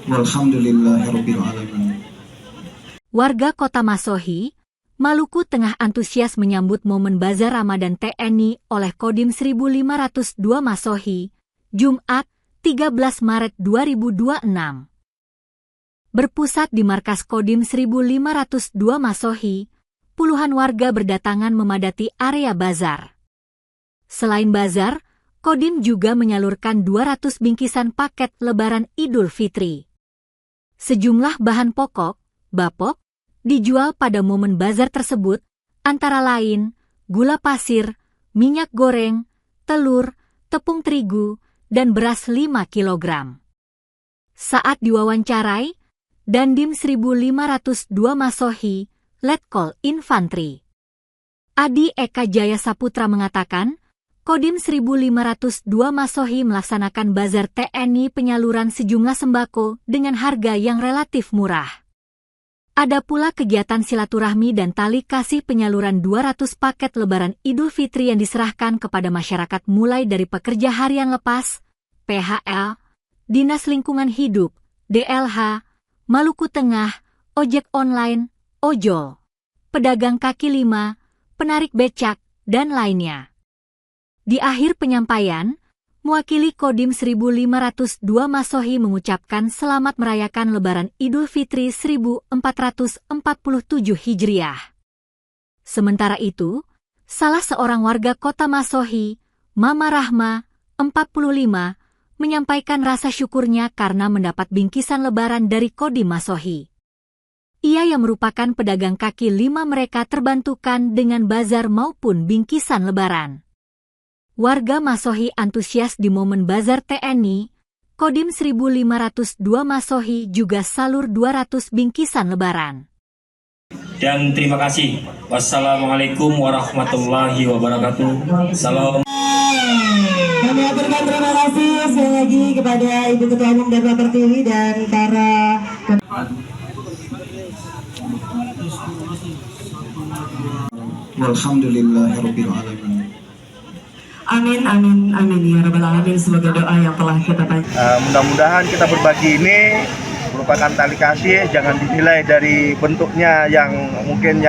Walhamdulillahirabbil alamin. Warga Kota Masohi, Maluku Tengah antusias menyambut momen Bazar Ramadan TNI oleh Kodim 1502 Masohi, Jumat, 13 Maret 2026. Berpusat di markas Kodim 1502 Masohi, puluhan warga berdatangan memadati area bazar. Selain bazar, Kodim juga menyalurkan 200 bingkisan paket Lebaran Idul Fitri. Sejumlah bahan pokok, bapok, dijual pada momen bazar tersebut, antara lain gula pasir, minyak goreng, telur, tepung terigu, dan beras 5 kg. Saat diwawancarai, Dandim 1502 Masohi, Letkol Infantri Adi Eka Jaya Saputra mengatakan, Kodim 1502 Masohi melaksanakan bazar TNI penyaluran sejumlah sembako dengan harga yang relatif murah. Ada pula kegiatan silaturahmi dan tali kasih penyaluran 200 paket Lebaran Idul Fitri yang diserahkan kepada masyarakat mulai dari pekerja harian lepas, PHL, Dinas Lingkungan Hidup, DLH, Maluku Tengah, ojek online, ojol, pedagang kaki lima, penarik becak, dan lainnya. Di akhir penyampaian, mewakili Kodim 1502 Masohi mengucapkan selamat merayakan Lebaran Idul Fitri 1447 Hijriah. Sementara itu, salah seorang warga Kota Masohi, Mama Rahma, 45, menyampaikan rasa syukurnya karena mendapat bingkisan Lebaran dari Kodim Masohi. Ia yang merupakan pedagang kaki lima mereka terbantukan dengan bazar maupun bingkisan Lebaran. Warga Masohi antusias di momen bazar TNI, Kodim 1502 Masohi juga salur 200 bingkisan Lebaran. Dan terima kasih. Wassalamualaikum warahmatullahi wabarakatuh. Salam. Kami aturkan terima kasih sekali lagi kepada Ibu Ketua Umum dan Bapak Pertiwi dan para Walhamdulillahirabbil alamin. Amin, amin, amin ya rabbal alamin. Semoga doa yang telah kita panjatkan. Mudah-mudahan kita berbagi ini merupakan tali kasih, jangan dinilai dari bentuknya yang mungkin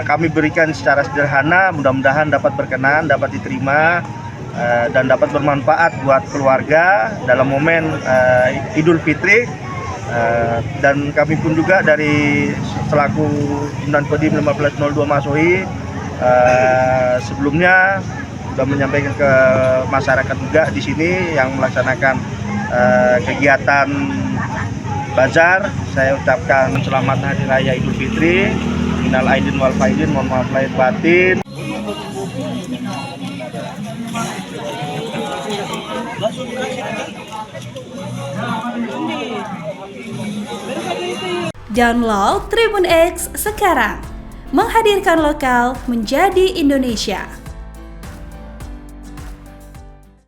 kami berikan secara sederhana. Mudah-mudahan dapat berkenan, dapat diterima, dan dapat bermanfaat buat keluarga dalam momen Idul Fitri. Dan kami pun juga dari selaku Komandan Kodim 1502 Masohi sebelumnya sudah menyampaikan ke masyarakat juga di sini yang melaksanakan kegiatan bazar. Saya ucapkan selamat Hari Raya Idul Fitri, minal aidin wal faizin, mohon maaf lahir batin. Download Tribun X sekarang, menghadirkan lokal menjadi Indonesia.